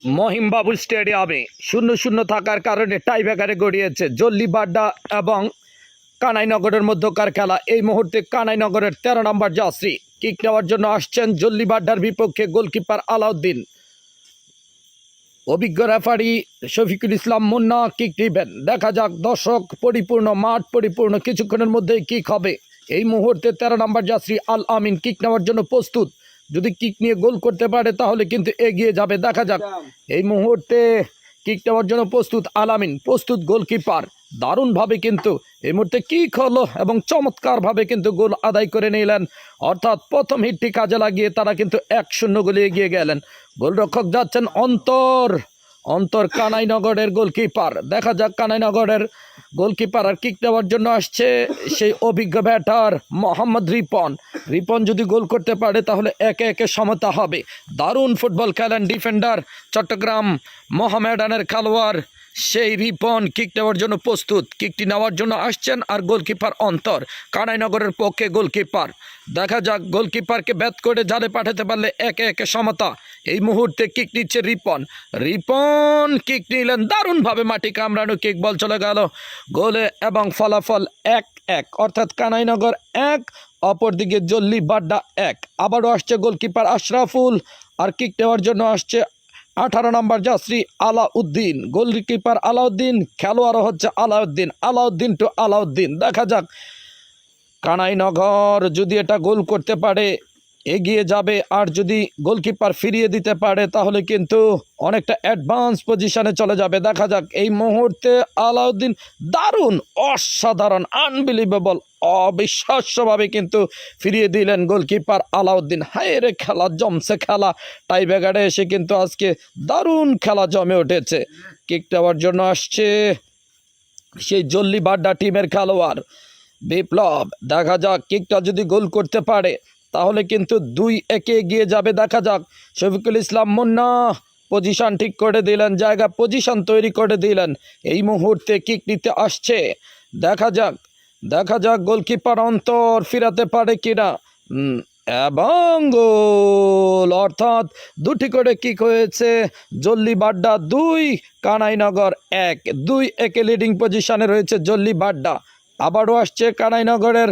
মহিমবাবু স্টেডিয়ামে 0-0 থাকার কারণে টাইব্রেকারে গড়িয়েছে জল্লিবাড্ডা এবং কানাইনগরের মধ্যকার খেলা। এই মুহূর্তে কানাইনগরের 13 নম্বর জার্সি কিক নেওয়ার জন্য আসছেন জল্লিবাড্ডার বিপক্ষে গোলকিপার আলাউদ্দিন। অভিজ্ঞ রেফারি শফিকুল ইসলাম মুন্না কিক নেবেন। দেখা যাক, দর্শক পরিপূর্ণ, মাঠ পরিপূর্ণ, কিছুক্ষণের মধ্যেই কিক হবে। এই মুহূর্তে 13 নম্বর জার্সি আল আমিন কিক নেওয়ার জন্য প্রস্তুত। যদি কিক নিয়ে গোল করতে পারে তাহলে কিন্তু এগিয়ে যাবে। দেখা যাক, এই মুহূর্তে কিক নেওয়ার জন্য প্রস্তুত আল আমিন, প্রস্তুত গোলকিপার। দারুণভাবে কিন্তু এই মুহূর্তে কিক হলো এবং চমৎকারভাবে কিন্তু গোল আদায় করে নিলেন। অর্থাৎ প্রথম হিটটি কাজে লাগিয়ে তারা কিন্তু 1-0 গোলে এগিয়ে গেলেন। গোলরক্ষক যাচ্ছেন অন্তর কানাইনগরের গোলকিপার। দেখা যাক, কানাইনগরের গোলকিপার আর কিক নেওয়ার জন্য আসছে সেই অভিজ্ঞ ব্যাটার মোহাম্মদ রিপন যদি গোল করতে পারে তাহলে 1-1 সমতা হবে। দারুণ ফুটবল খেলেন ডিফেন্ডার চট্টগ্রাম মোহামেডানের খেলোয়াড় সেই রিপন কিক নেওয়ার জন্য প্রস্তুত। কিকটি নেওয়ার জন্য আসছেন আর গোলকিপার অন্তর, কানাইনগরের পক্ষে গোলকিপার। দেখা যাক, গোলকিপারকে ব্যাট করে জালে পাঠাতে পারলে 1-1 সমতা। এই মুহূর্তে কিক নিচ্ছে রিপন কিক নিলেন দারুণভাবে, মাটি কামড়ানো কিক, বল চলে গেল গোলে এবং ফলাফল 1-1, অর্থাৎ কানাইনগর 1, অপরদিকে জল্লিবাড্ডা 1। আবারও আসছে গোলকিপার আশরাফুল আর কিক নেওয়ার জন্য আসছে 18 নম্বর জার্সি আলাউদ্দিন। গোলকিপার আলাউদ্দিন, খেলোয়াড়ও হচ্ছে আলাউদ্দিন টু আলাউদ্দিন। দেখা যাক, কানাইনগর যদি এটা গোল করতে পারে এগিয়ে যাবে, আর যদি গোলকিপার ফিরিয়ে দিতে পারে তাহলে কিন্তু অনেকটা অ্যাডভান্স পজিশনে চলে যাবে। দেখা যাক, এই মুহূর্তে আলাউদ্দিন দারুণ, অসাধারণ, আনবিলিভেবল, অবিশ্বাস্যভাবে কিন্তু ফিরিয়ে দিলেন গোলকিপার আলাউদ্দিন। হায় রে খেলা, জমছে খেলা। টাইব্রেকারে এসে কিন্তু আজকে দারুণ খেলা জমে উঠেছে। কিক দেওয়ার জন্য আসছে সেই জল্লিবাড্ডা টিমের খেলোয়াড় বিপ্লব। দেখা যাক, কিকটা যদি গোল করতে পারে তাহলে কিন্তু 2-1 এগিয়ে যাবে। দেখা যাক, শফিকুল ইসলাম মুন্না পজিশন ঠিক করে দিলেন, জায়গা পজিশন তৈরি করে দিলেন। এই মুহূর্তে কিক নিতে আসছে। দেখা যাক গোলকিপার অন্তর ফিরাতে পারে কিনা, এবং গোল। অর্থাৎ 2টি করে কিক হয়েছে। জল্লিবাড্ডা 2, কানাইনগর 1। 2-1 লিডিং পজিশনে রয়েছে জল্লিবাড্ডা। আবারও আসছে কানাইনগরের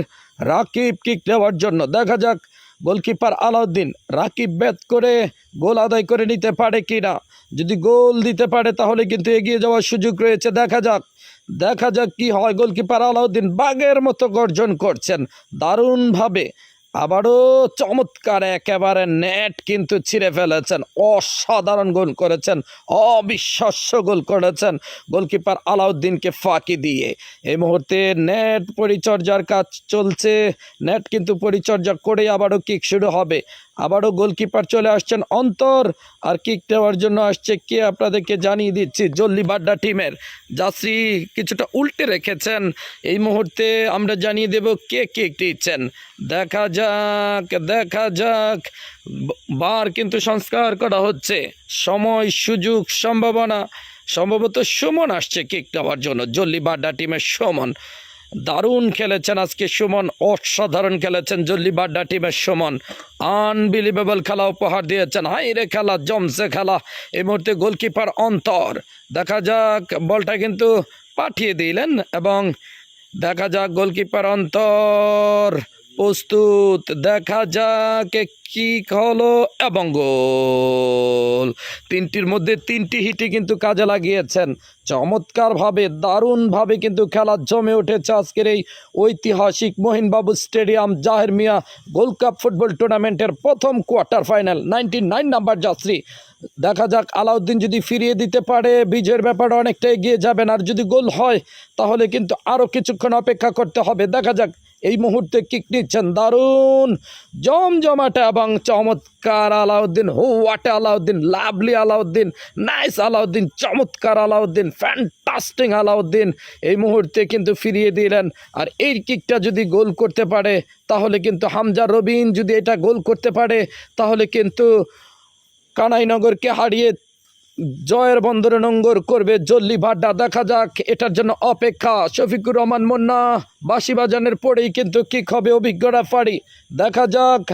রাকিব কিক নেওয়ার জন্য। দেখা যাক, গোলকিপার আলাউদ্দিন, রাকিব ব্যাট করে গোল আদায় করে নিতে পারে কিনা। যদি গোল দিতে পারে তাহলে কিন্তু এগিয়ে যাওয়ার সুযোগ রয়েছে। দেখা যাক কি হয়। গোলকিপার আলাউদ্দিন বাঘের মতো গর্জন করছেন দারুণভাবে। আবারও চমৎকার, একেবারে নেট কিন্তু ছিঁড়ে ফেলেছেন। অসাধারণ গোল করেছেন, অবিশ্বাস্য গোল করেছেন গোলকিপার আলাউদ্দিনকে ফাঁকি দিয়ে। এই মুহূর্তে নেট পরিচর্যার কাজ চলছে। নেট কিন্তু পরিচর্যা করে আবারও কিক শুরু হবে। আবারও গোলকিপার চলে আসছেন অন্তর, আর কিক দেওয়ার জন্য আসছে কে আপনাদেরকে জানিয়ে দিচ্ছি, জল্লিবাড্ডা টিমের জার্সি কিছুটা উল্টে রেখেছেন। এই মুহূর্তে আমরা জানিয়ে দেব কে কিক দিচ্ছেন। দেখা যাক, বার কিন্তু সংস্কার করা হচ্ছে। সময়, সুযোগ, সম্ভবত সুমন আসছে কিক দেওয়ার জন্য। জল্লিবাড্ডা টিমের সুমন দারুণ খেলেছেন আজকে। সুমন অসাধারণ খেলেছেন। জল্লিবাড্ডা টিমের সুমন আনবিলিভেবল খেলা উপহার দিয়েছেন। হাইরে খেলা, জমছে খেলা। এই মুহূর্তে গোলকিপার অন্তর, দেখা যাক, বলটা কিন্তু পাঠিয়ে দিলেন এবং দেখা যাক, গোলকিপার অন্তর প্রস্তুত। দেখা যাক কি হলো এবং গোল। 3টির মধ্যে 3টি হিটই কিন্তু কাজে লাগিয়েছেন চমৎকারভাবে, দারুণভাবে কিন্তু খেলা জমে উঠেছে আজকের এই ঐতিহাসিক মহিমবাবু স্টেডিয়াম জাহের মিয়া গোল্ড কাপ ফুটবল টুর্নামেন্টের প্রথম কোয়ার্টার ফাইনাল। 99 number jersey. দেখা যাক, আলাউদ্দিন যদি ফিরিয়ে দিতে পারে বিজয়ের ব্যাপারে অনেকটা এগিয়ে যাবেন, আর যদি গোল হয় তাহলে কিন্তু আরও কিছুক্ষণ অপেক্ষা করতে হবে। দেখা যাক, এই মুহূর্তে কিক নিচ্ছেন দারুণ, জমজমাটা এবং চমৎকার Alauddin. What Alauddin, lovely Alauddin, nice Alauddin, চমৎকার আলাউদ্দিন, ফ্যান্টাস্টিক আলাউদ্দিন এই মুহূর্তে কিন্তু ফিরিয়ে দিলেন। আর এই কিকটা যদি গোল করতে পারে তাহলে কিন্তু হামজা রবিন যদি এটা গোল করতে পারে তাহলে কিন্তু কানাইনগরকে হারিয়ে জয়ের বন্দরে নোঙ্গর করবে জল্লিবাড্ডা। দেখা যাক, এটার জন্য অপেক্ষা। শফিকুর রহমান মুন্না বাঁশি বাজানোর পরেই কিন্তু কিক হবে, অভিজ্ঞ রেফারি। দেখা যাক,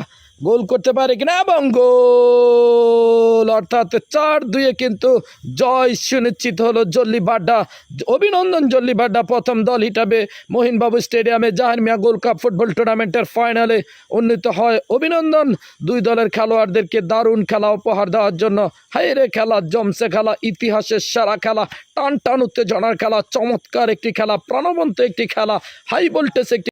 গোল করতে পারে কিনা, এবং গোল, অর্থাৎ 4-2 কিন্তু জয় সুনিশ্চিত হলো জল্লিবাড্ডা। অভিনন্দন জল্লিবাড্ডা, প্রথম দল হিসাবে মহিনবাবু স্টেডিয়ামে জাহান মিয়া গোল্ড কাপ ফুটবল টুর্নামেন্টের ফাইনালে উন্নীত হয়। অভিনন্দন দুই দলের খেলোয়াড়দেরকে দারুণ খেলা উপহার দেওয়ার জন্য। হাইরে খেলা, জমসে খেলা, ইতিহাসের সেরা খেলা, টান টান উত্তেজনার খেলা, চমৎকার একটি খেলা, প্রাণবন্ত একটি খেলা, হাই ভোল্টেজ একটি